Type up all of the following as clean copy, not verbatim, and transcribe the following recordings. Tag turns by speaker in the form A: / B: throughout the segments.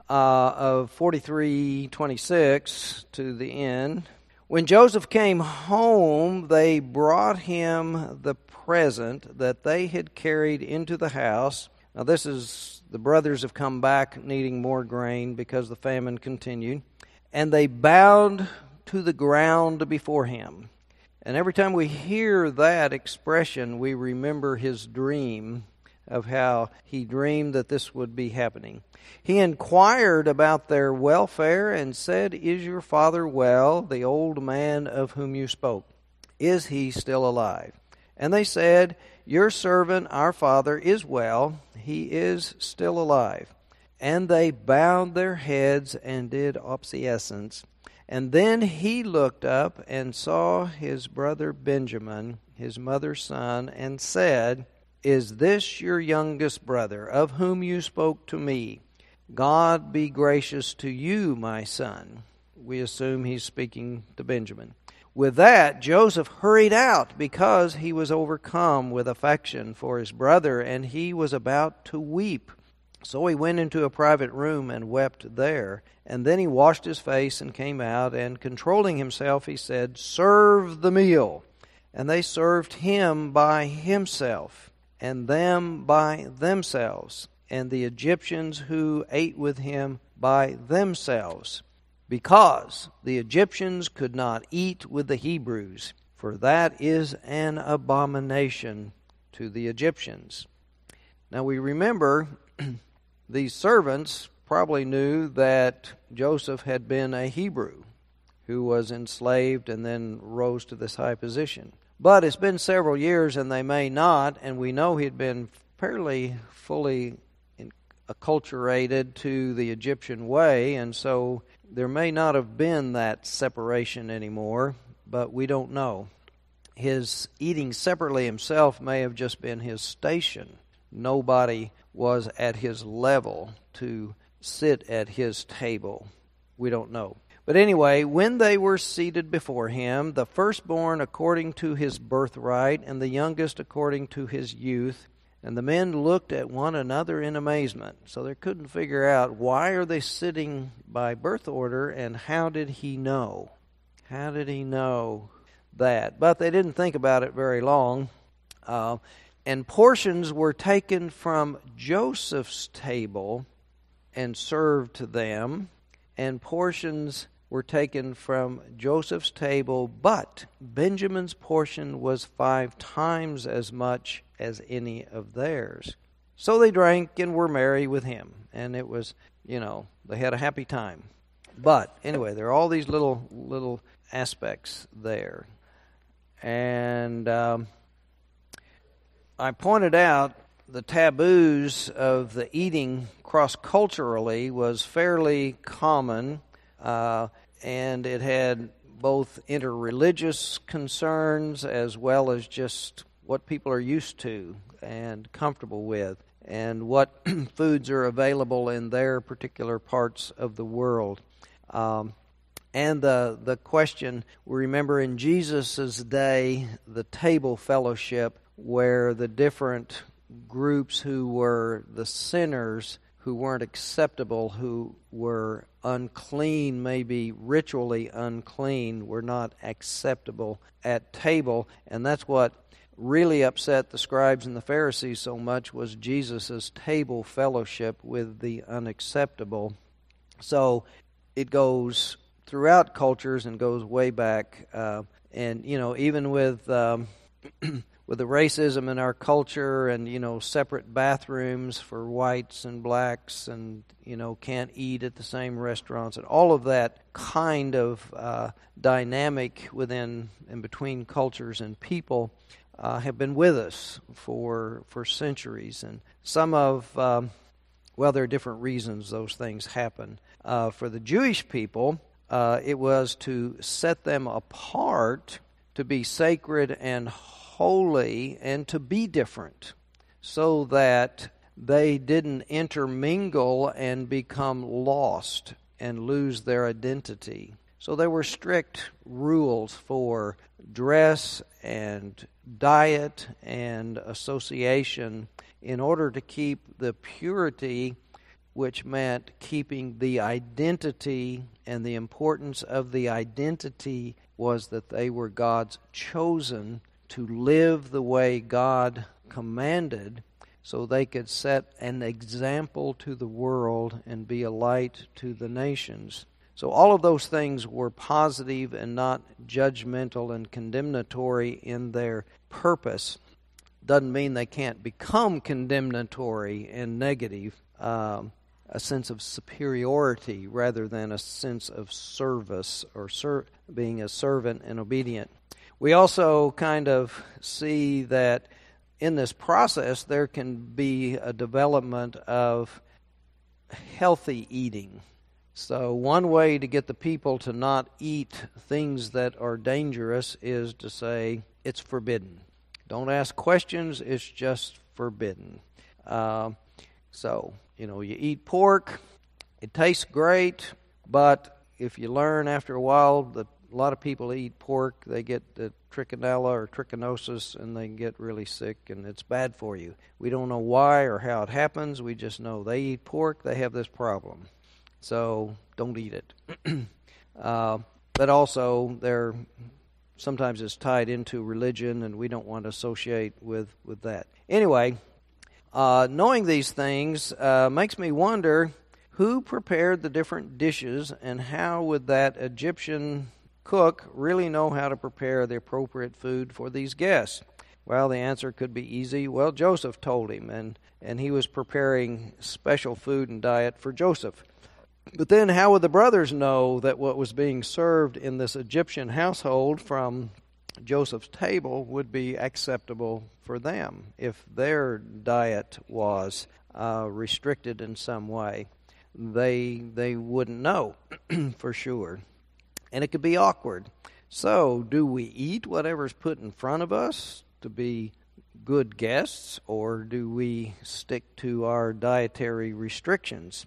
A: of 43:26 to the end. When Joseph came home, they brought him the present that they had carried into the house. Now this is, the brothers have come back needing more grain because the famine continued. And they bowed to the ground before him. And every time we hear that expression, we remember his dream of how he dreamed that this would be happening. He inquired about their welfare and said, "Is your father well, the old man of whom you spoke? Is he still alive?" And they said, "Your servant, our father, is well. He is still alive." And they bowed their heads and did obeisance. And then he looked up and saw his brother Benjamin, his mother's son, and said, "Is this your youngest brother, of whom you spoke to me? God be gracious to you, my son." We assume he's speaking to Benjamin. With that, Joseph hurried out because he was overcome with affection for his brother, and he was about to weep. So he went into a private room and wept there. And then he washed his face and came out, and controlling himself, he said, "Serve the meal." And they served him by himself, and them by themselves, and the Egyptians who ate with him by themselves, because the Egyptians could not eat with the Hebrews, for that is an abomination to the Egyptians. Now we remember these servants probably knew that Joseph had been a Hebrew who was enslaved and then rose to this high position. But it's been several years and they may not, and we know he'd been fairly fully acculturated to the Egyptian way, and so there may not have been that separation anymore, but we don't know. His eating separately himself may have just been his station. Nobody was at his level to sit at his table. We don't know. But anyway, when they were seated before him, the firstborn according to his birthright, and the youngest according to his youth, and the men looked at one another in amazement. So they couldn't figure out, why are they sitting by birth order, and how did he know? How did he know that? But they didn't think about it very long. And portions were taken from Joseph's table and served to them, and portions were taken from Joseph's table, but Benjamin's portion was 5 times as much as any of theirs. So they drank and were merry with him, and it was, they had a happy time. But anyway, there are all these little aspects there. And I pointed out the taboos of the eating cross-culturally was fairly common, and it had both interreligious concerns as well as just what people are used to and comfortable with, and what foods are available in their particular parts of the world. And the question, we remember in Jesus' day, the table fellowship, where the different groups who were the sinners, who weren't acceptable, who were unclean, maybe ritually unclean, were not acceptable at table. And that's what really upset the scribes and the Pharisees so much, was Jesus' table fellowship with the unacceptable. So it goes throughout cultures and goes way back. And, even with with the racism in our culture and, separate bathrooms for whites and blacks and, can't eat at the same restaurants, and all of that kind of dynamic within and between cultures and people have been with us for centuries. And some of, there are different reasons those things happen. For the Jewish people, it was to set them apart, to be sacred and holy, and to be different, so that they didn't intermingle and become lost and lose their identity. So there were strict rules for dress and diet and association in order to keep the purity which meant keeping the identity, and the importance of the identity was that they were God's chosen to live the way God commanded, so they could set an example to the world and be a light to the nations. So all of those things were positive and not judgmental and condemnatory in their purpose. Doesn't mean they can't become condemnatory and negative, a sense of superiority rather than a sense of service or being a servant and obedient. We also kind of see that in this process there can be a development of healthy eating. So one way to get the people to not eat things that are dangerous is to say it's forbidden. Don't ask questions, it's just forbidden. You eat pork, it tastes great, but if you learn after a while that a lot of people eat pork, they get the trichinella or trichinosis, and they get really sick, and it's bad for you. We don't know why or how it happens, we just know they eat pork, they have this problem. So don't eat it. But also, sometimes it's tied into religion, and we don't want to associate with that. Anyway, knowing these things makes me wonder who prepared the different dishes, and how would that Egyptian cook really know how to prepare the appropriate food for these guests? Well, the answer could be easy. Well, Joseph told him, and he was preparing special food and diet for Joseph. But then how would the brothers know that what was being served in this Egyptian household from Joseph's table would be acceptable for them if their diet was restricted in some way? They wouldn't know for sure. And it could be awkward. So do we eat whatever's put in front of us to be good guests, or do we stick to our dietary restrictions?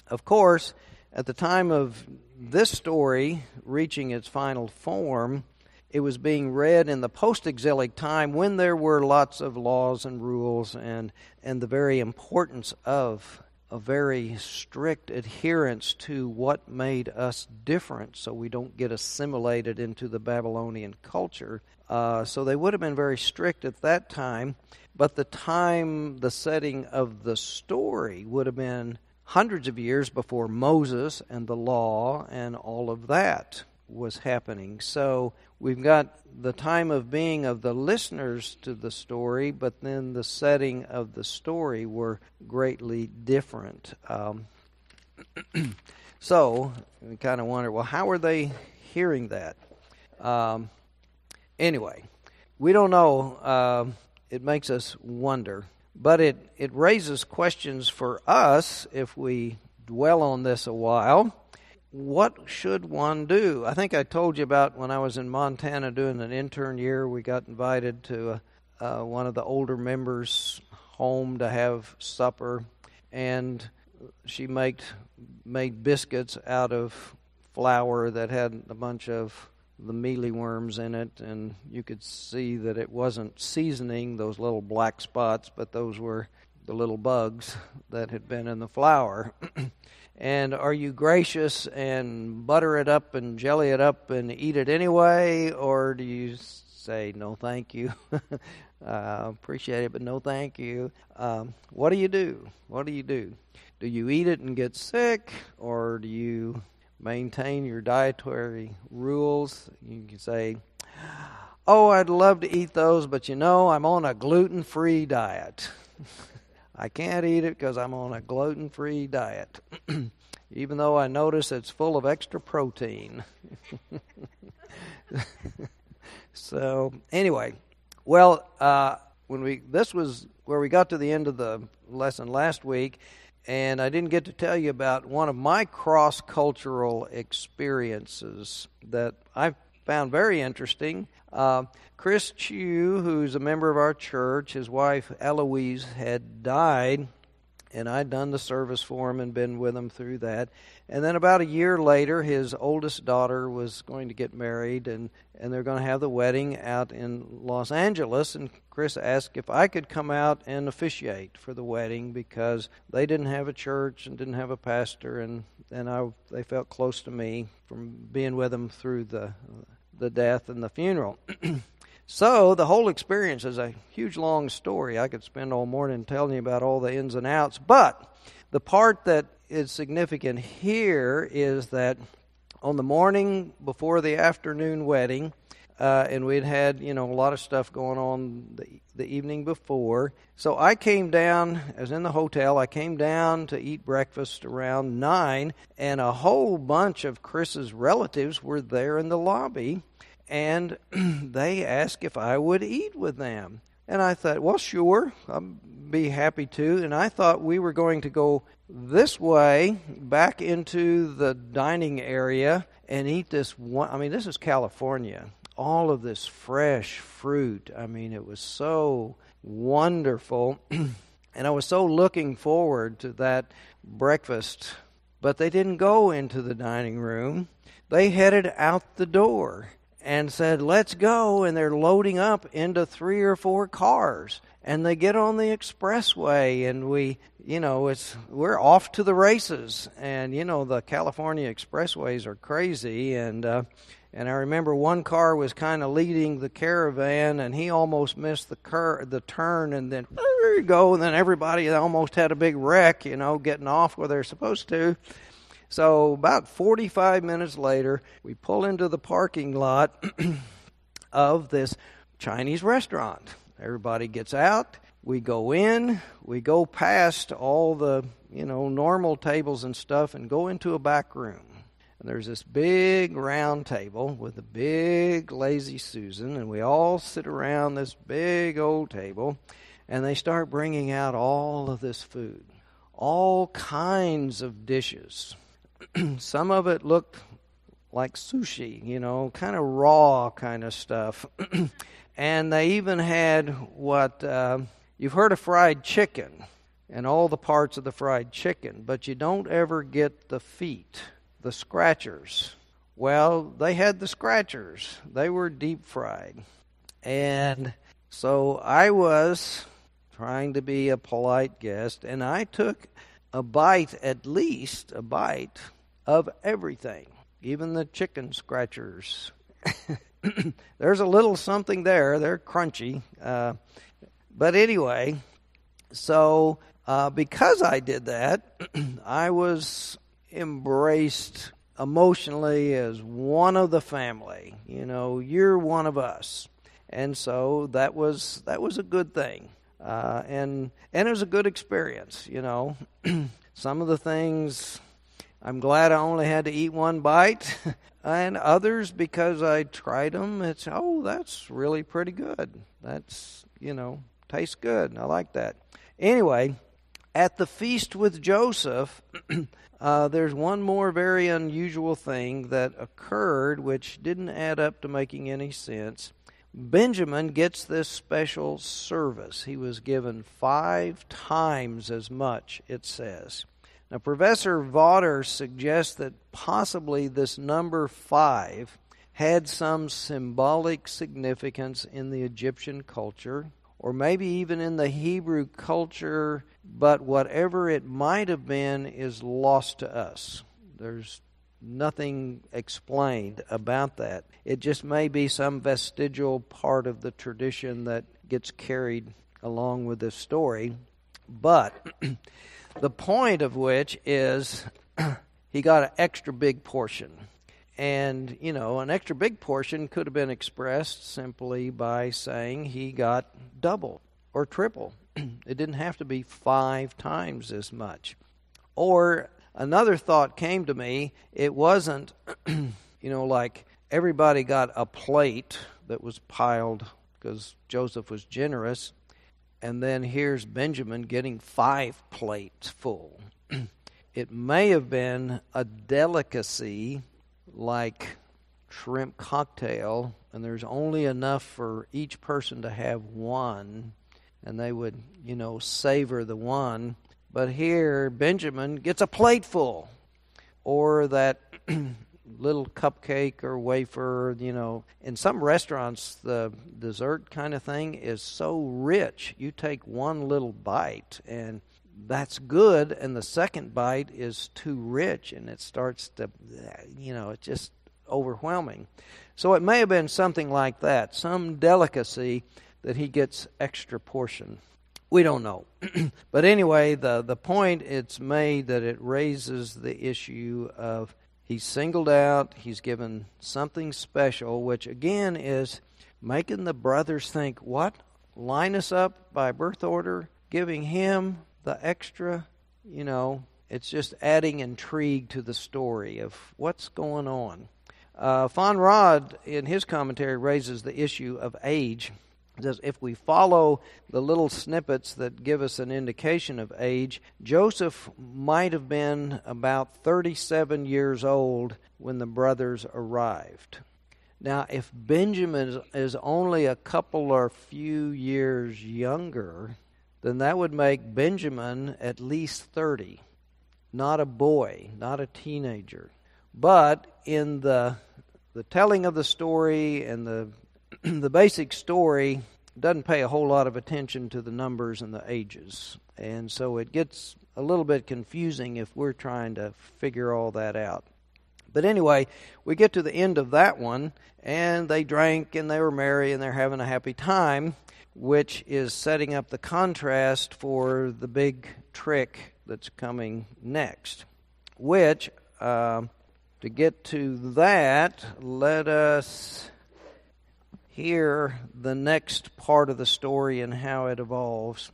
A: Of course, at the time of this story reaching its final form, it was being read in the post-exilic time when there were lots of laws and rules and the very importance of a very strict adherence to what made us different so we don't get assimilated into the Babylonian culture. So they would have been very strict at that time, but the setting of the story would have been hundreds of years before Moses and the law and all of that was happening. So we've got the time of being of the listeners to the story, but then the setting of the story were greatly different. So we kind of wonder, well, how are they hearing that? Anyway, we don't know. It makes us wonder. But it raises questions for us if we dwell on this a while. What should one do? I think I told you about when I was in Montana doing an intern year, we got invited to one of the older members' home to have supper, and she made biscuits out of flour that had a bunch of the mealy worms in it, and you could see that it wasn't seasoning, those little black spots, but those were the little bugs that had been in the flour. And are you gracious and butter it up and jelly it up and eat it anyway, or do you say, no thank you, appreciate it, but no thank you? What do you do? What do you do? Do you eat it and get sick, or do you maintain your dietary rules? You can say, oh, I'd love to eat those, but I'm on a gluten-free diet. I can't eat it because I'm on a gluten-free diet, even though I notice it's full of extra protein. So anyway, well, this was where we got to the end of the lesson last week, and I didn't get to tell you about one of my cross-cultural experiences that I found very interesting. Chris Chu, who's a member of our church, his wife Eloise had died, And I'd done the service for him and been with him through that. And then about a year later, his oldest daughter was going to get married, and they're going to have the wedding out in Los Angeles. And Chris asked if I could come out and officiate for the wedding because they didn't have a church and didn't have a pastor, and they felt close to me from being with them through the death and the funeral. So the whole experience is a huge, long story. I could spend all morning telling you about all the ins and outs. But the part that is significant here is that on the morning before the afternoon wedding, and we'd had, a lot of stuff going on the evening before. So I came down, I was in the hotel, I came down to eat breakfast around 9, and a whole bunch of Chris's relatives were there in the lobby. And they asked if I would eat with them. And I thought, well, sure, I'd be happy to. And I thought we were going to go this way back into the dining area and eat this one. This is California. All of this fresh fruit. It was so wonderful. And I was so looking forward to that breakfast. But they didn't go into the dining room. They headed out the door and said, let's go, and they're loading up into 3 or 4 cars. And they get on the expressway, and we're off to the races. And, the California expressways are crazy, and I remember one car was kind of leading the caravan, and he almost missed the turn, and then, there you go, and then everybody almost had a big wreck, getting off where they're supposed to. So about 45 minutes later, we pull into the parking lot of this Chinese restaurant. Everybody gets out. We go in. We go past all the, normal tables and stuff and go into a back room. And there's this big round table with a big lazy Susan, and we all sit around this big old table, and they start bringing out all of this food, all kinds of dishes. Some of it looked like sushi, kind of raw kind of stuff. And they even had what, you've heard of fried chicken and all the parts of the fried chicken, but you don't ever get the feet, the scratchers. Well, they had the scratchers. They were deep fried. And so I was trying to be a polite guest, and I took at least a bite of everything, even the chicken scratchers. There's a little something there. They're crunchy. But anyway, so because I did that, I was embraced emotionally as one of the family. You're one of us. And so that was a good thing. And it was a good experience, Some of the things, I'm glad I only had to eat one bite. And others, because I tried them, that's really pretty good. That's, tastes good. I like that. Anyway, at the feast with Joseph, there's one more very unusual thing that occurred, which didn't add up to making any sense. Benjamin gets this special service. He was given 5 times as much, it says. Now, Professor Vaughter suggests that possibly this number 5 had some symbolic significance in the Egyptian culture, or maybe even in the Hebrew culture, but whatever it might have been is lost to us. There's nothing explained about that. It just may be some vestigial part of the tradition that gets carried along with this story. But the point of which is he got an extra big portion. And, an extra big portion could have been expressed simply by saying he got double or triple. It didn't have to be 5 times as much. Or another thought came to me. It wasn't, like everybody got a plate that was piled because Joseph was generous, and then here's Benjamin getting 5 plates full. It may have been a delicacy like shrimp cocktail, and there's only enough for each person to have one, and they would, savor the one. But here, Benjamin gets a plate full, or that little cupcake or wafer, In some restaurants, the dessert kind of thing is so rich. You take one little bite, and that's good, and the second bite is too rich, and it starts to, it's just overwhelming. So it may have been something like that, some delicacy that he gets extra portion. We don't know. But anyway, the point it's made that it raises the issue of he's singled out, he's given something special, which again is making the brothers think, what? Line us up by birth order, giving him the extra, it's just adding intrigue to the story of what's going on. Von Rad, in his commentary, raises the issue of age. He says, if we follow the little snippets that give us an indication of age, Joseph might have been about 37 years old when the brothers arrived. Now, if Benjamin is only a couple or few years younger, then that would make Benjamin at least 30. Not a boy, not a teenager. But in the telling of the story and the basic story doesn't pay a whole lot of attention to the numbers and the ages. And so it gets a little bit confusing if we're trying to figure all that out. But anyway, we get to the end of that one, and they drank and they were merry and they're having a happy time, which is setting up the contrast for the big trick that's coming next. Which, to get to that, let us hear the next part of the story and how it evolves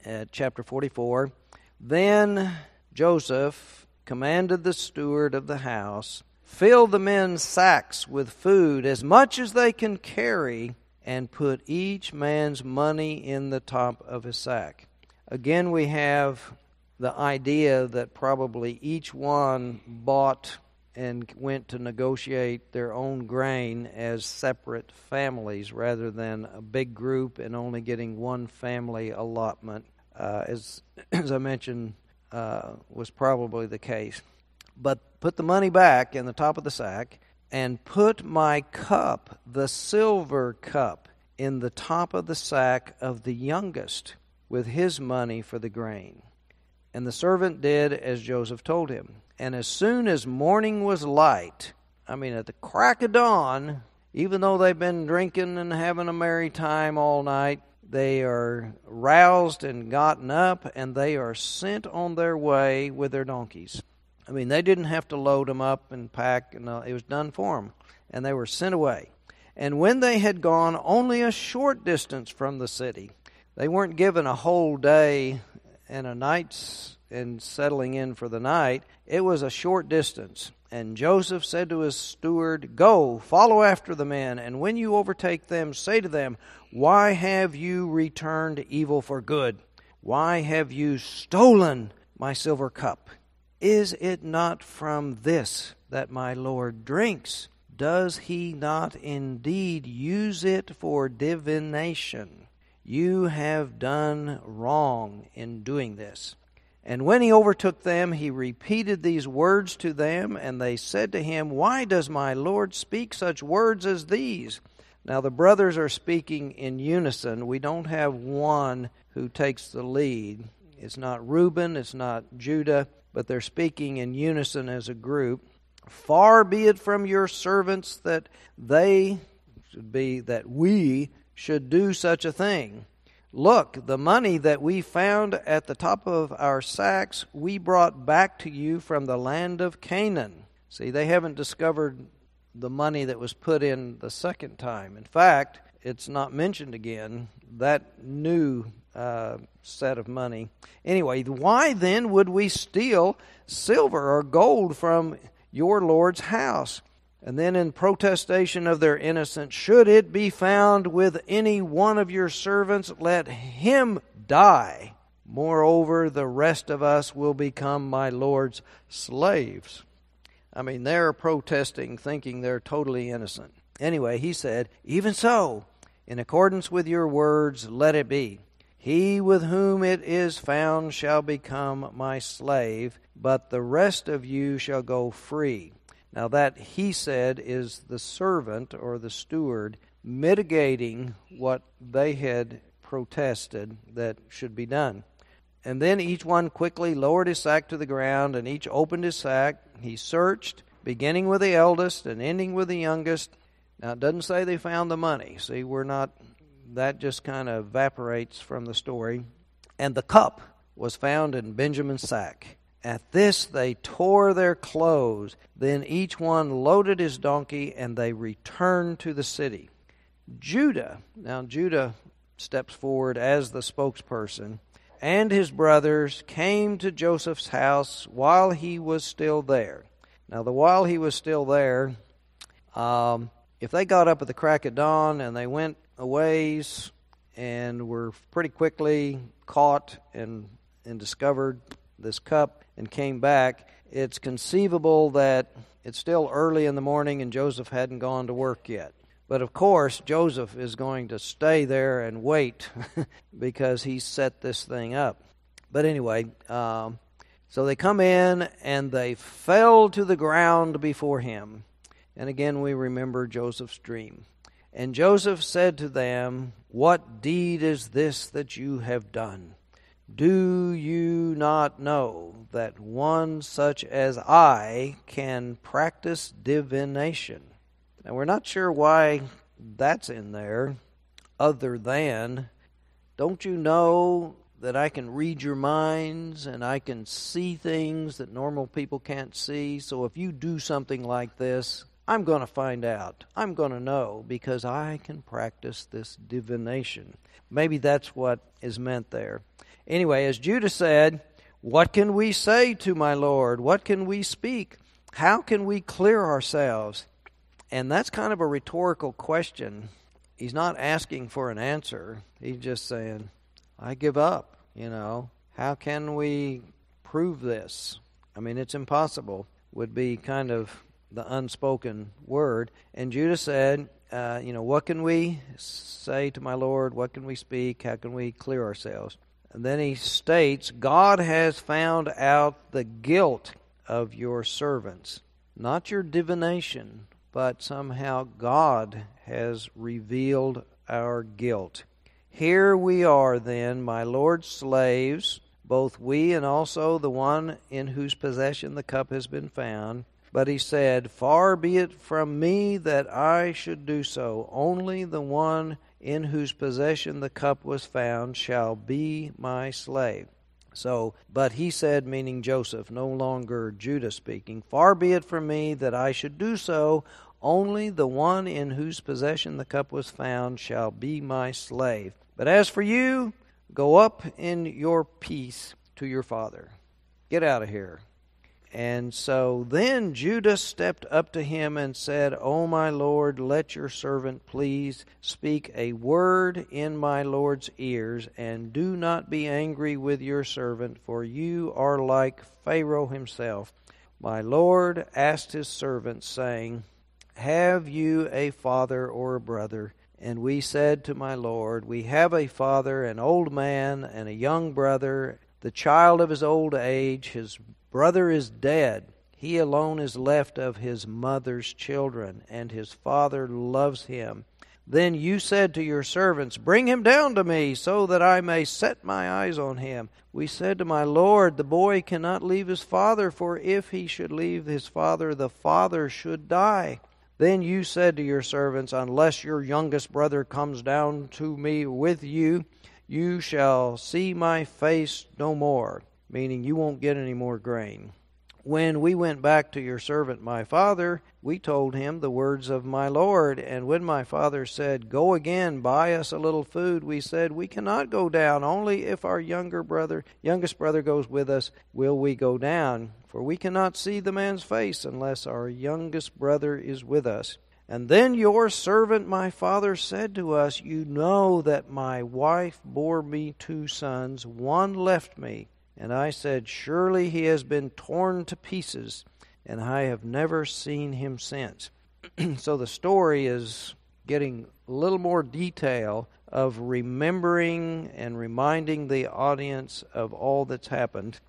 A: at chapter 44. Then Joseph commanded the steward of the house, fill the men's sacks with food as much as they can carry, and put each man's money in the top of his sack. Again, we have the idea that probably each one bought and went to negotiate their own grain as separate families rather than a big group and only getting one family allotment, as I mentioned, was probably the case. But put the money back in the top of the sack, and put my cup, the silver cup, in the top of the sack of the youngest, with his money for the grain. And the servant did as Joseph told him. And as soon as morning was light, at the crack of dawn, even though they've been drinking and having a merry time all night, they are roused and gotten up, and they are sent on their way with their donkeys. They didn't have to load them up and pack, and it was done for them. And they were sent away. And when they had gone only a short distance from the city, they weren't given a whole day and a night's and settling in for the night. It was a short distance. And Joseph said to his steward, go, follow after the men, and when you overtake them, say to them, why have you returned evil for good? Why have you stolen my silver cup? Is it not from this that my Lord drinks? Does he not indeed use it for divination? You have done wrong in doing this. And when he overtook them, he repeated these words to them, and they said to him, why does my Lord speak such words as these? Now the brothers are speaking in unison. We don't have one who takes the lead. It's not Reuben, it's not Judah, but they're speaking in unison as a group. Far be it from your servants that we should do such a thing. Look, the money that we found at the top of our sacks, we brought back to you from the land of Canaan. See, they haven't discovered the money that was put in the second time. In fact, it's not mentioned again, that new set of money. Anyway, why then would we steal silver or gold from your Lord's house? And then in protestation of their innocence, should it be found with any one of your servants, let him die. Moreover, the rest of us will become my Lord's slaves. They're protesting, thinking they're totally innocent. Anyway, he said, even so, in accordance with your words, let it be. He with whom it is found shall become my slave, but the rest of you shall go free. Now that he said is the servant or the steward mitigating what they had protested that should be done. And then each one quickly lowered his sack to the ground, and each opened his sack. He searched, beginning with the eldest and ending with the youngest. Now, it doesn't say they found the money. See, that just kind of evaporates from the story. And the cup was found in Benjamin's sack. At this they tore their clothes. Then each one loaded his donkey, and they returned to the city. Judah steps forward as the spokesperson, and his brothers came to Joseph's house while he was still there. Now, while he was still there, if they got up at the crack of dawn and they went a ways and were pretty quickly caught and discovered this cup and came back, it's conceivable that it's still early in the morning and Joseph hadn't gone to work yet. But of course, Joseph is going to stay there and wait because he set this thing up. But anyway, so they come in and they fell to the ground before him. And again, we remember Joseph's dream. And Joseph said to them, "What deed is this that you have done? Do you not know that one such as I can practice divination?" Now, we're not sure why that's in there, other than, don't you know that I can read your minds and I can see things that normal people can't see? So if you do something like this, I'm going to find out. I'm going to know because I can practice this divination. Maybe that's what is meant there. Anyway, as Judah said, "What can we say to my Lord? What can we speak? How can we clear ourselves?" And that's kind of a rhetorical question. He's not asking for an answer. He's just saying, I give up, How can we prove this? I mean, it's impossible, would be kind of the unspoken word. And Judah said, what can we say to my Lord? What can we speak? How can we clear ourselves? And then he states, God has found out the guilt of your servants, not your divination, but somehow God has revealed our guilt. Here we are then, my Lord's slaves, both we and also the one in whose possession the cup has been found. But he said, "Far be it from me that I should do so. Only the one in whose possession the cup was found shall be my slave." So, but he said, meaning Joseph, no longer Judah speaking, "Far be it from me that I should do so. Only the one in whose possession the cup was found shall be my slave. But as for you, go up in your peace to your father." Get out of here. And so then Judah stepped up to him and said, "O my Lord, let your servant please speak a word in my Lord's ears, and do not be angry with your servant, for you are like Pharaoh himself." My Lord asked his servant, saying, "Have you a father or a brother?" And we said to my Lord, "We have a father, an old man, and a young brother, the child of his old age. His brother is dead. He alone is left of his mother's children, and his father loves him. Then you said to your servants, 'Bring him down to me, so that I may set my eyes on him.' We said to my Lord, 'The boy cannot leave his father, for if he should leave his father, the father should die.' Then you said to your servants, 'Unless your youngest brother comes down to me with you, you shall see my face no more,' meaning you won't get any more grain. When we went back to your servant my father, we told him the words of my Lord. And when my father said, 'Go again, buy us a little food,' we said, 'We cannot go down. Only if our youngest brother goes with us, will we go down. For we cannot see the man's face unless our youngest brother is with us.' And then your servant my father said to us, 'You know that my wife bore me 2 sons. One left me.' And I said, 'Surely he has been torn to pieces, and I have never seen him since.'" So the story is getting a little more detail of remembering and reminding the audience of all that's happened.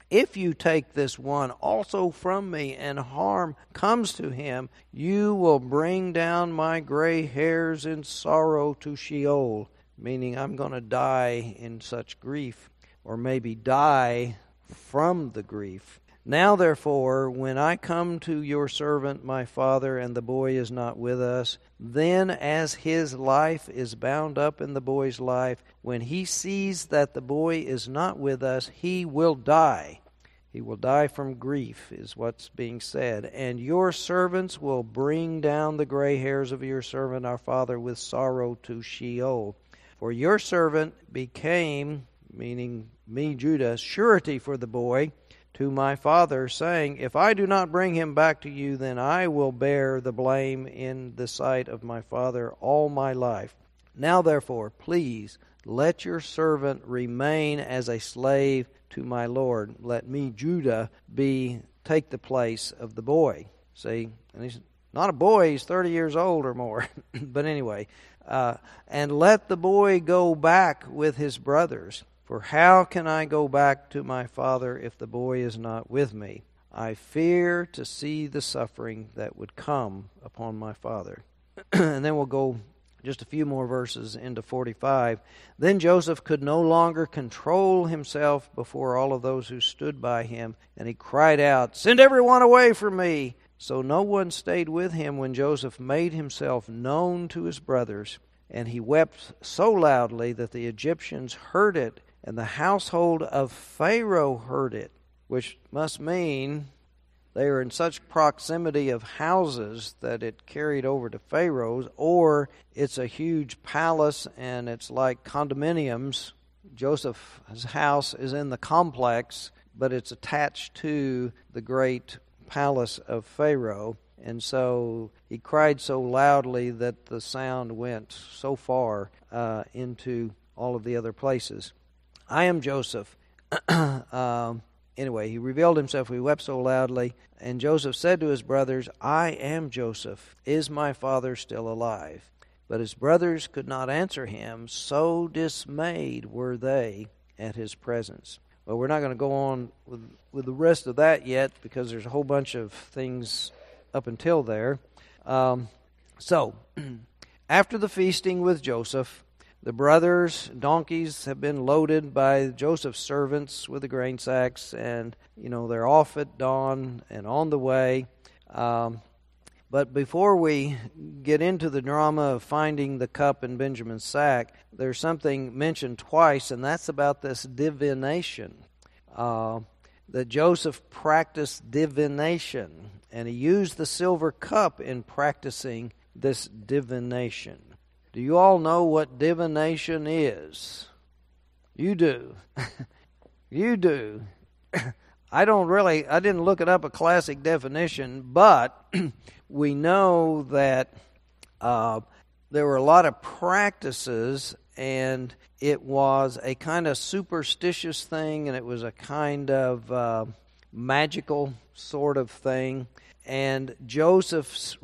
A: If you take this one also from me, and harm comes to him, you will bring down my gray hairs in sorrow to Sheol, meaning I'm going to die in such grief, or maybe die from the grief. Now, therefore, when I come to your servant my father, and the boy is not with us, then as his life is bound up in the boy's life, when he sees that the boy is not with us, he will die. He will die from grief, is what's being said. And your servants will bring down the gray hairs of your servant our father with sorrow to Sheol. For your servant became, meaning me, Judah, surety for the boy to my father, saying, if I do not bring him back to you, then I will bear the blame in the sight of my father all my life. Now therefore, please, let your servant remain as a slave to my Lord. Let me, Judah, take the place of the boy. See, and he's not a boy, he's 30 years old or more. But anyway, and let the boy go back with his brothers. For how can I go back to my father if the boy is not with me? I fear to see the suffering that would come upon my father. And then we'll go just a few more verses into 45. Then Joseph could no longer control himself before all of those who stood by him, and he cried out, send everyone away from me. So no one stayed with him when Joseph made himself known to his brothers. And he wept so loudly that the Egyptians heard it, and the household of Pharaoh heard it, which must mean they were in such proximity of houses that it carried over to Pharaoh's, or it's a huge palace and it's like condominiums. Joseph's house is in the complex, but it's attached to the great palace of Pharaoh. And so he cried so loudly that the sound went so far into all of the other places. I am Joseph. Anyway, he revealed himself. He wept so loudly. And Joseph said to his brothers, I am Joseph. Is my father still alive? But his brothers could not answer him. So dismayed were they at his presence. Well, we're not going to go on with the rest of that yet, because there's a whole bunch of things up until there. So, after the feasting with Joseph, the brothers' donkeys have been loaded by Joseph's servants with the grain sacks, and, they're off at dawn and on the way. But before we get into the drama of finding the cup in Benjamin's sack, there's something mentioned twice, and that's about this divination. That Joseph practiced divination, and he used the silver cup in practicing this divination. Do you all know what divination is? You do. You do. I didn't look it up, a classic definition, but we know that there were a lot of practices, and it was a kind of superstitious thing, and it was a kind of magical sort of thing. And Joseph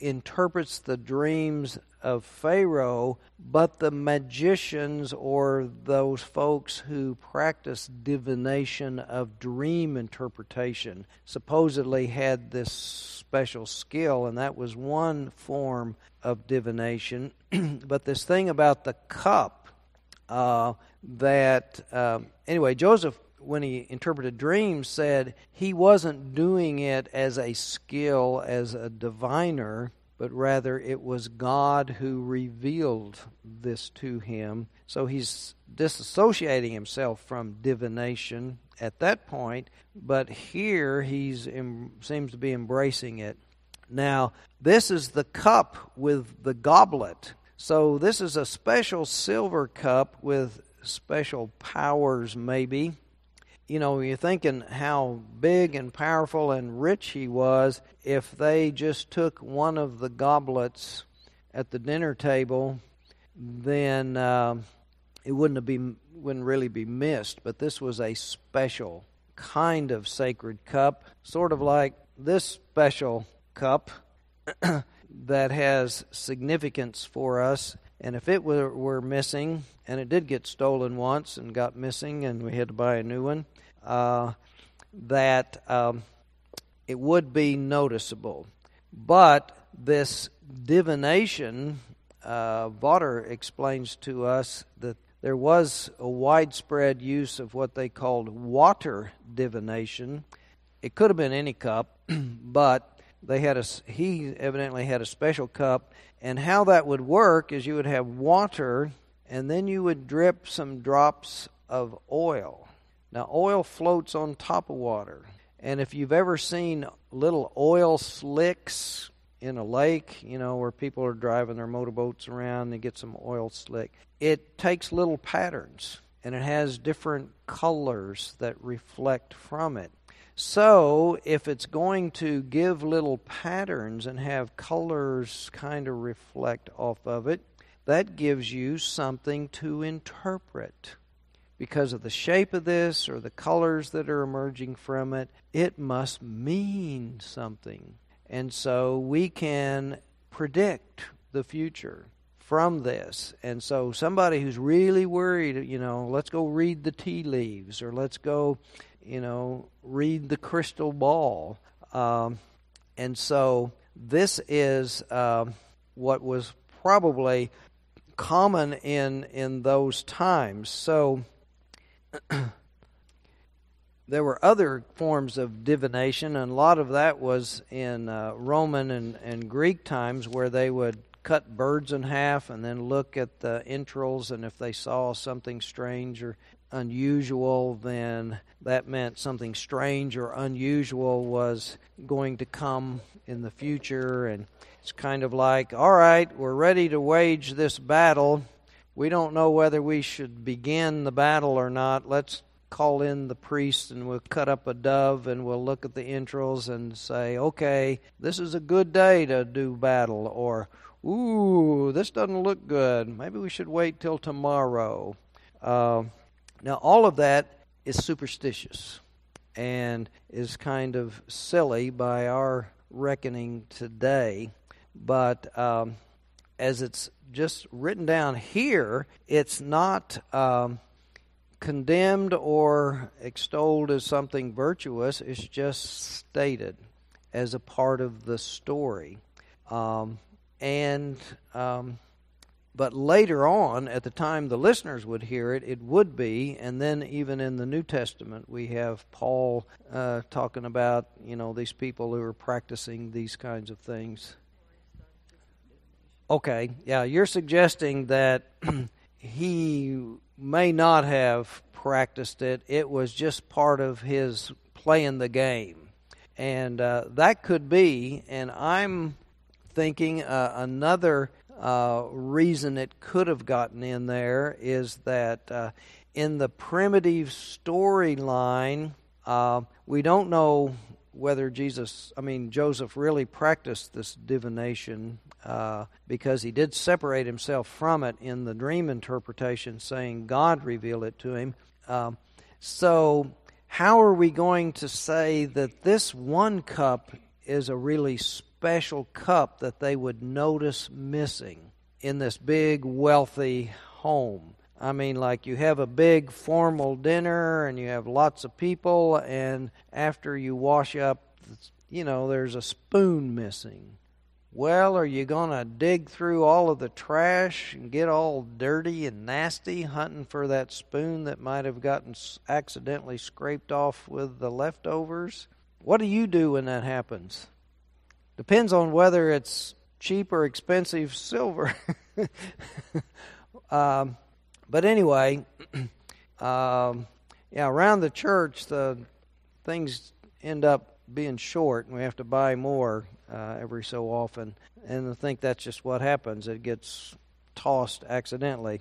A: interprets the dreams of Pharaoh, but the magicians, or those folks who practice divination of dream interpretation, supposedly had this special skill, and that was one form of divination. But this thing about the cup, anyway, Joseph, when he interpreted dreams, said he wasn't doing it as a skill, as a diviner, but rather it was God who revealed this to him. So he's disassociating himself from divination at that point, but here he seems to be embracing it. Now, this is the cup with the goblet. So this is a special silver cup with special powers, maybe. You're thinking how big and powerful and rich he was if they just took one of the goblets at the dinner table, then it wouldn't really be missed. But this was a special kind of sacred cup, sort of like this special cup that has significance for us. And if it were missing, and it did get stolen once and got missing and we had to buy a new one, that it would be noticeable. But this divination, Votter explains to us that there was a widespread use of what they called water divination. It could have been any cup, but he evidently had a special cup. And how that would work is you would have water, and then you would drip some drops of oil. Now, oil floats on top of water. And if you've ever seen little oil slicks in a lake, where people are driving their motorboats around, they get some oil slick. It takes little patterns, and it has different colors that reflect from it. So, if it's going to give little patterns and have colors kind of reflect off of it, that gives you something to interpret. Because of the shape of this or the colors that are emerging from it, it must mean something. And so we can predict the future from this. And so somebody who's really worried, let's go read the tea leaves, or let's go, read the crystal ball. And so this is what was probably common in those times. So there were other forms of divination, and a lot of that was in Roman and Greek times, where they would cut birds in half and then look at the entrails, and if they saw something strange or unusual, then that meant something strange or unusual was going to come in the future. And it's kind of like, all right, we're ready to wage this battle. We don't know whether we should begin the battle or not. Let's call in the priest, and we'll cut up a dove, and we'll look at the entrails and say, okay, this is a good day to do battle, or, ooh, this doesn't look good. Maybe we should wait till tomorrow. Now, all of that is superstitious and is kind of silly by our reckoning today. But as it's just written down here, it's not condemned or extolled as something virtuous. It's just stated as a part of the story. But later on, at the time the listeners would hear it, it would be. And then even in the New Testament, we have Paul talking about, these people who are practicing these kinds of things. Okay, yeah, you're suggesting that he may not have practiced it. It was just part of his playing the game. And that could be, and I'm thinking another reason it could have gotten in there is that in the primitive storyline, we don't know whether Joseph really practiced this divination because he did separate himself from it in the dream interpretation, saying God revealed it to him. So how are we going to say that this one cup is a really special cup that they would notice missing in this big, wealthy home? I mean, like you have a big formal dinner and you have lots of people, and after you wash up, there's a spoon missing. Well, are you going to dig through all of the trash and get all dirty and nasty hunting for that spoon that might have gotten accidentally scraped off with the leftovers? What do you do when that happens? Depends on whether it's cheap or expensive silver. But anyway, around the church, the things end up being short, and we have to buy more every so often. And I think that's just what happens. It gets tossed accidentally.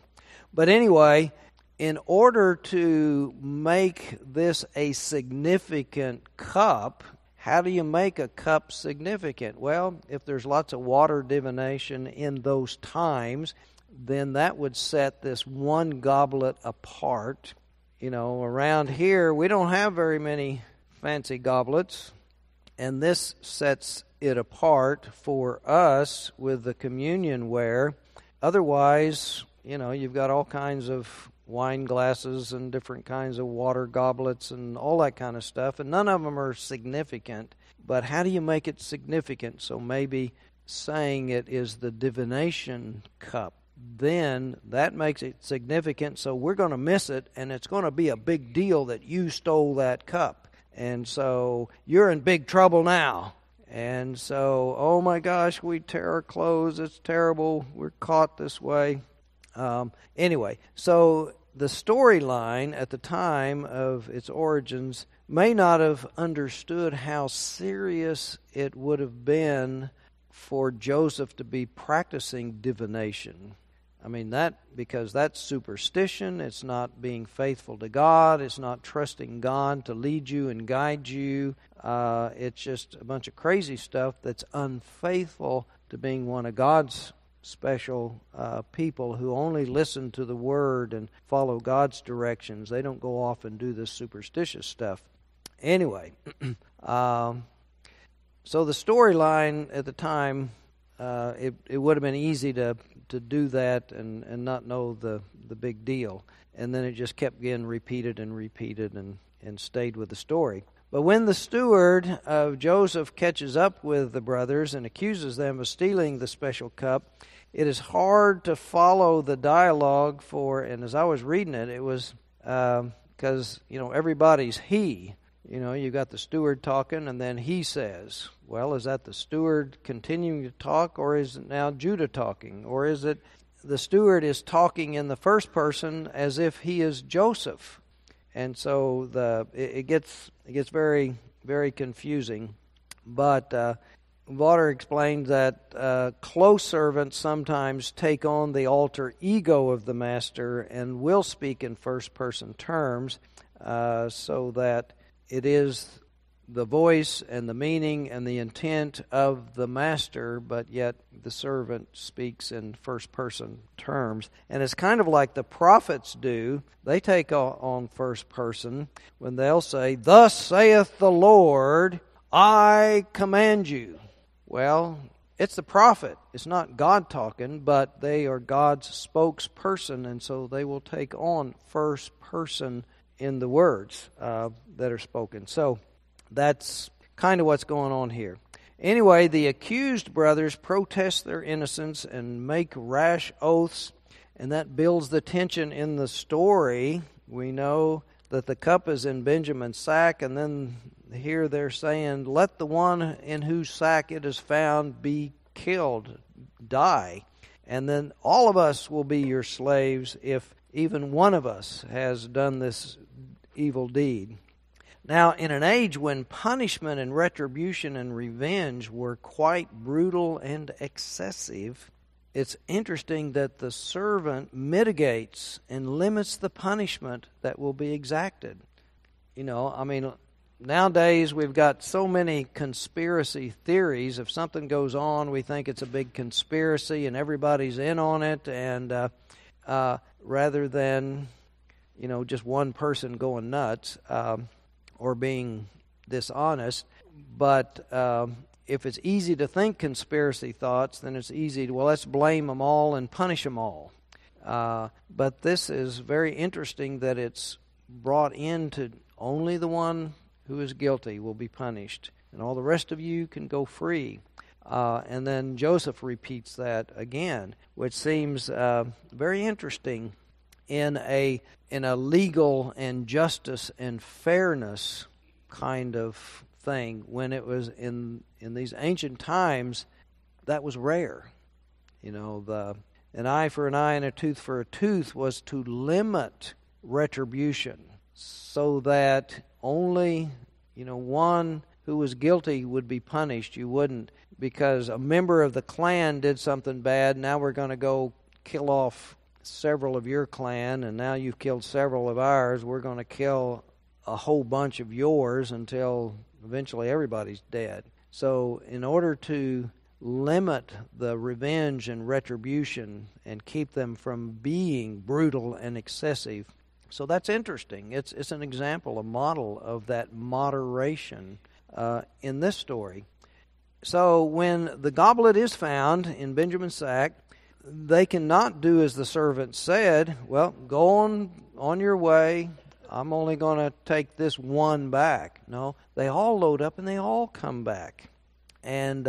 A: But anyway, in order to make this a significant cup, how do you make a cup significant? Well, if there's lots of water divination in those times, then that would set this one goblet apart. Around here, we don't have very many fancy goblets, and this sets it apart for us with the communion ware. Otherwise, you've got all kinds of wine glasses and different kinds of water goblets and all that kind of stuff, and none of them are significant. But how do you make it significant? So maybe saying it is the divination cup, then that makes it significant, so we're going to miss it, and it's going to be a big deal that you stole that cup. And so you're in big trouble now. And so, oh my gosh, we tear our clothes, it's terrible, we're caught this way. Anyway, so the storyline at the time of its origins may not have understood how serious it would have been for Joseph to be practicing divination. I mean, because that's superstition, it's not being faithful to God, it's not trusting God to lead you and guide you. It's just a bunch of crazy stuff that's unfaithful to being one of God's special people who only listen to the Word and follow God's directions. They don't go off and do this superstitious stuff. Anyway, so the storyline at the time, it would have been easy to do that and not know the big deal. And then it just kept getting repeated and stayed with the story. But when the steward of Joseph catches up with the brothers and accuses them of stealing the special cup, it is hard to follow the dialogue and as I was reading it, it was because, everybody's he. You got the steward talking, and then he says, well, is that the steward continuing to talk, or is it now Judah talking? Or is it the steward is talking in the first person as if he is Joseph? And so it gets very, very confusing. But Lauder explains that close servants sometimes take on the alter ego of the master and will speak in first-person terms so that it is the voice and the meaning and the intent of the master, but yet the servant speaks in first-person terms. And it's kind of like the prophets do. They take on first person when they'll say, "Thus saith the Lord, I command you." Well, it's the prophet. It's not God talking, but they are God's spokesperson, and so they will take on first person in the words that are spoken. So that's kind of what's going on here. Anyway, the accused brothers protest their innocence and make rash oaths, and that builds the tension in the story. We know that the cup is in Benjamin's sack, and then here they're saying, "Let the one in whose sack it is found be killed, die, and then all of us will be your slaves if even one of us has done this evil deed." Now, in an age when punishment and retribution and revenge were quite brutal and excessive, it's interesting that the servant mitigates and limits the punishment that will be exacted. Nowadays we've got so many conspiracy theories. If something goes on, we think it's a big conspiracy and everybody's in on it, and rather than just one person going nuts or being dishonest. But if it's easy to think conspiracy thoughts, then it's easy to, let's blame them all and punish them all. But this is very interesting that it's brought into only the one who is guilty will be punished, and all the rest of you can go free. And then Joseph repeats that again, which seems very interesting in a legal and justice and fairness kind of thing. When it was in these ancient times, that was rare. An eye for an eye and a tooth for a tooth was to limit retribution so that only one who was guilty would be punished. You wouldn't, because a member of the clan did something bad, now we're going to go kill off several of your clan, and now you've killed several of ours. We're going to kill a whole bunch of yours until eventually everybody's dead. So in order to limit the revenge and retribution and keep them from being brutal and excessive. So that's interesting. It's an example, a model of that moderation in this story. So when the goblet is found in Benjamin's sack, they cannot do as the servant said. Well, go on your way. I'm only going to take this one back. No, they all load up and they all come back. And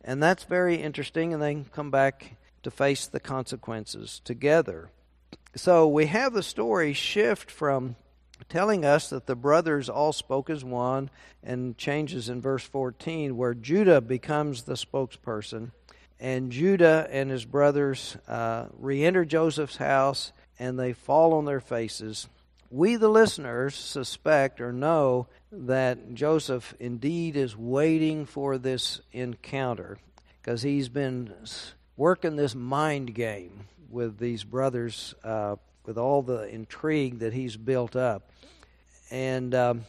A: that's very interesting, and they come back to face the consequences together. So we have the story shift from telling us that the brothers all spoke as one, and changes in verse 14 where Judah becomes the spokesperson, and Judah and his brothers re-enter Joseph's house, and they fall on their faces. We, the listeners, suspect or know that Joseph indeed is waiting for this encounter, because he's been working this mind game with these brothers, with all the intrigue that he's built up. And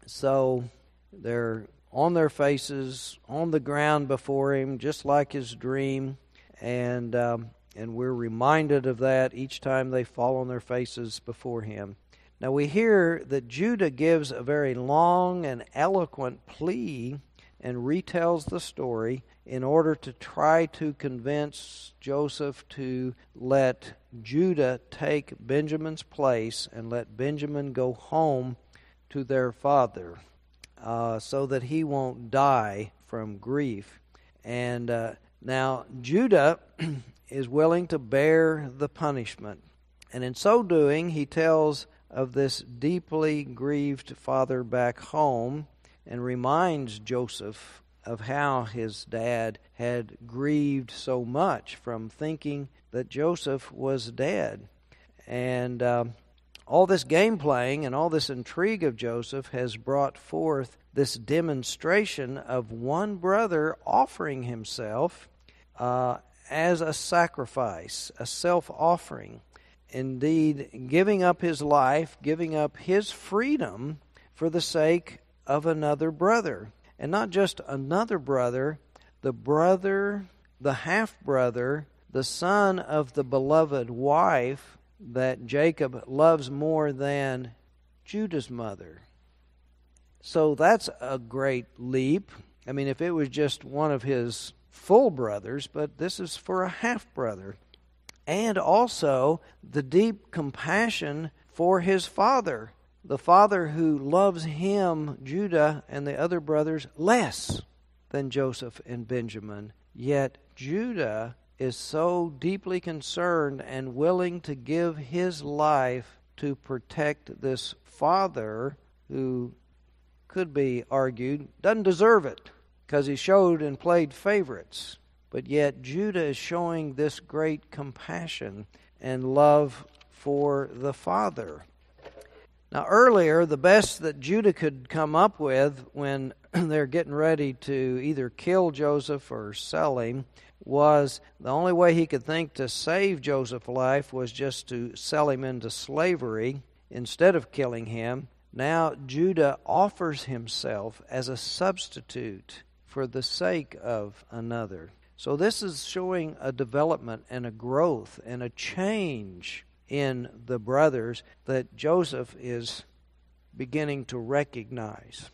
A: so they're on their faces, on the ground before him, just like his dream. And we're reminded of that each time they fall on their faces before him. Now we hear that Judah gives a very long and eloquent plea and retells the story in order to try to convince Joseph to let Judah take Benjamin's place and let Benjamin go home to their father, so that he won't die from grief. And now Judah is willing to bear the punishment. And in so doing, he tells of this deeply grieved father back home and reminds Joseph of how his dad had grieved so much from thinking that Joseph was dead. And all this game playing and all this intrigue of Joseph has brought forth this demonstration of one brother offering himself as a sacrifice, a self-offering. Indeed, giving up his life, giving up his freedom for the sake of another brother. And not just another brother, the half-brother, the son of the beloved wife that Jacob loves more than Judah's mother. So that's a great leap. I mean, if it was just one of his full brothers, but this is for a half-brother. And also the deep compassion for his father, the father who loves him, Judah, and the other brothers less than Joseph and Benjamin. Yet Judah is so deeply concerned and willing to give his life to protect this father who could be argued doesn't deserve it because he showed and played favorites. But yet Judah is showing this great compassion and love for the father. Now earlier, the best that Judah could come up with when they're getting ready to either kill Joseph or sell him was the only way he could think to save Joseph's life was just to sell him into slavery instead of killing him. Now Judah offers himself as a substitute for the sake of another. So this is showing a development and a growth and a change in the brothers that Joseph is beginning to recognize.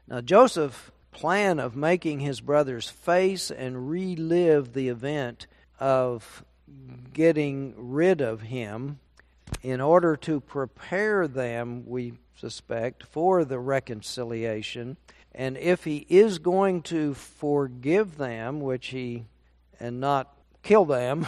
A: Now Joseph's plan of making his brothers face and relive the event of getting rid of him in order to prepare them, we suspect, for the reconciliation. And if he is going to forgive them, and not kill them,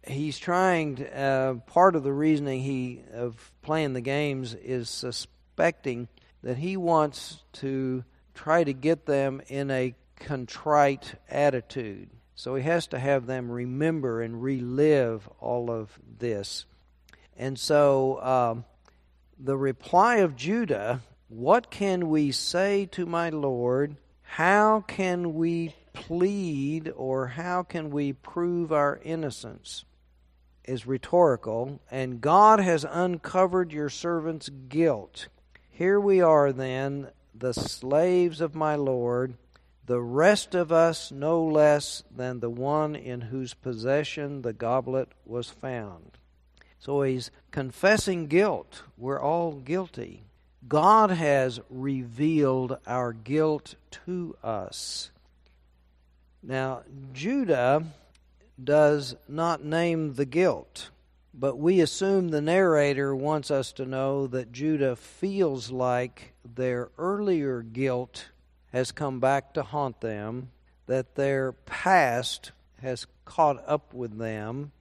A: he's trying to, part of the reasoning of playing the games is suspecting that he wants to try to get them in a contrite attitude. So he has to have them remember and relive all of this. And so the reply of Judah, "What can we say to my Lord? How can we plead, or how can we prove our innocence?" is rhetorical. And God has uncovered your servant's guilt. Here we are then, the slaves of my Lord, the rest of us no less than the one in whose possession the goblet was found. So he's confessing guilt. We're all guilty. God has revealed our guilt to us. Now, Judah does not name the guilt, but we assume the narrator wants us to know that Judah feels like their earlier guilt has come back to haunt them, that their past has caught up with them.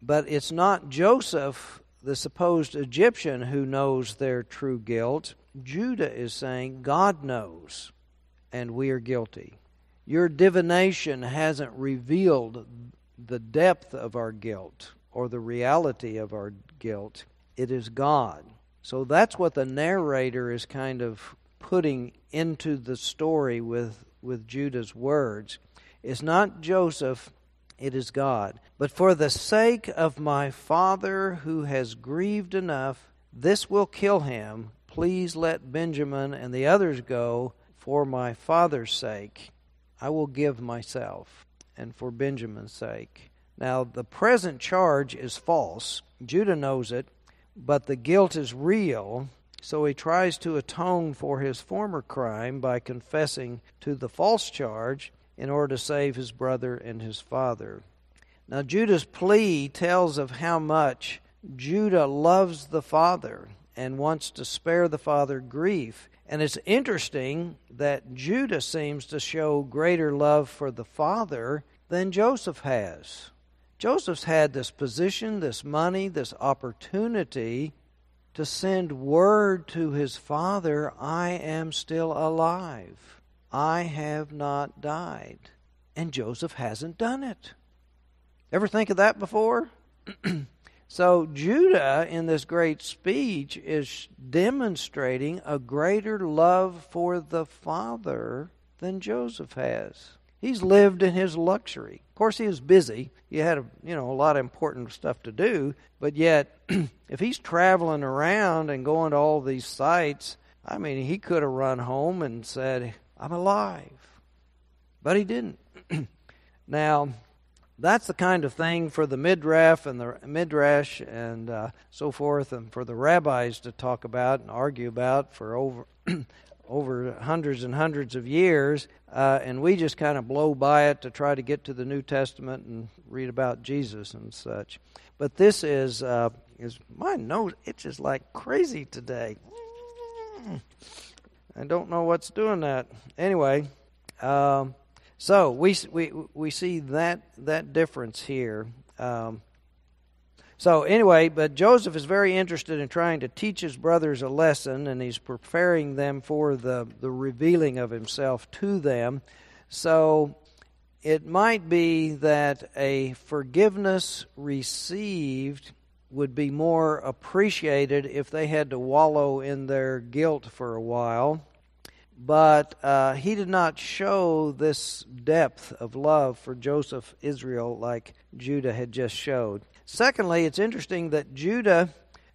A: But it's not Joseph, the supposed Egyptian, who knows their true guilt. Judah is saying, God knows, and we are guilty. Your divination hasn't revealed the depth of our guilt or the reality of our guilt. It is God. So that's what the narrator is kind of putting into the story with Judah's words. It's not Joseph, it is God. But for the sake of my father who has grieved enough, this will kill him. Please let Benjamin and the others go for my father's sake. I will give myself, and for Benjamin's sake. Now, the present charge is false. Judah knows it, but the guilt is real, so he tries to atone for his former crime by confessing to the false charge in order to save his brother and his father. Now, Judah's plea tells of how much Judah loves the father and wants to spare the father grief. And it's interesting that Judah seems to show greater love for the father than Joseph has. Joseph's had this position, this money, this opportunity to send word to his father, I am still alive. I have not died. And Joseph hasn't done it. Ever think of that before? So Judah, in this great speech, is demonstrating a greater love for the father than Joseph has. He's lived in his luxury. Of course, he was busy. He had a lot of important stuff to do. But yet, if he's traveling around and going to all these sites, I mean, he could have run home and said, I'm alive. But he didn't. Now, that's the kind of thing for the Midrash and so forth, and for the rabbis to talk about and argue about for over hundreds and hundreds of years, and we just kind of blow by it to try to get to the New Testament and read about Jesus and such. But this is my nose itches like crazy today. I don't know what's doing that. Anyway. So we see that difference here. So anyway, but Joseph is very interested in trying to teach his brothers a lesson, and he's preparing them for the revealing of himself to them. So it might be that a forgiveness received would be more appreciated if they had to wallow in their guilt for a while. But he did not show this depth of love for Joseph, Israel, like Judah had just showed. Secondly, it's interesting that Judah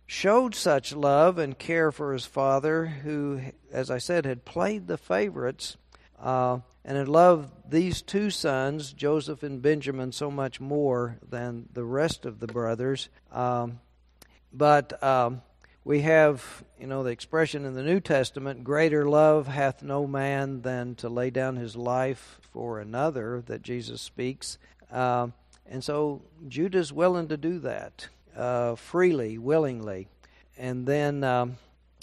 A: showed such love and care for his father, who, as I said, had played the favorites and had loved these two sons, Joseph and Benjamin, so much more than the rest of the brothers. But we have, the expression in the New Testament, greater love hath no man than to lay down his life for another, that Jesus speaks. And so Judah's willing to do that freely, willingly. And then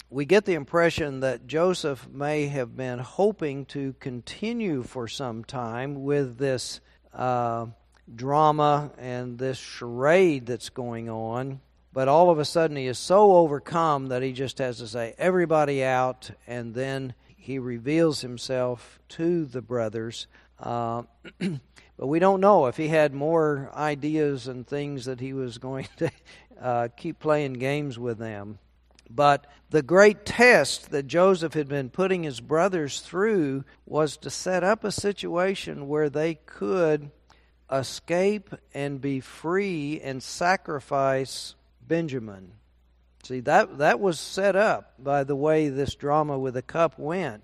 A: we get the impression that Joseph may have been hoping to continue for some time with this drama and this charade that's going on. But all of a sudden he is so overcome that he just has to say, everybody out, and then he reveals himself to the brothers. But we don't know if he had more ideas and things that he was going to keep playing games with them. But the great test that Joseph had been putting his brothers through was to set up a situation where they could escape and be free and sacrifice Benjamin. See, that was set up by the way this drama with the cup went.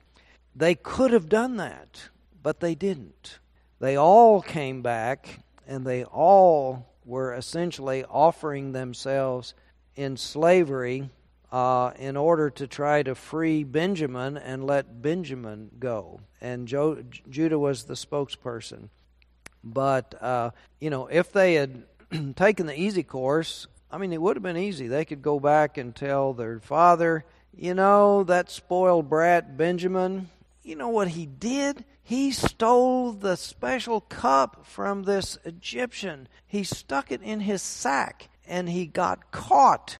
A: They could have done that, but they didn't. They all came back, and they all were essentially offering themselves in slavery in order to try to free Benjamin and let Benjamin go. And Judah was the spokesperson. But, if they had taken the easy course, it would have been easy. They could go back and tell their father, that spoiled brat Benjamin, you know what he did? He stole the special cup from this Egyptian. He stuck it in his sack, and he got caught.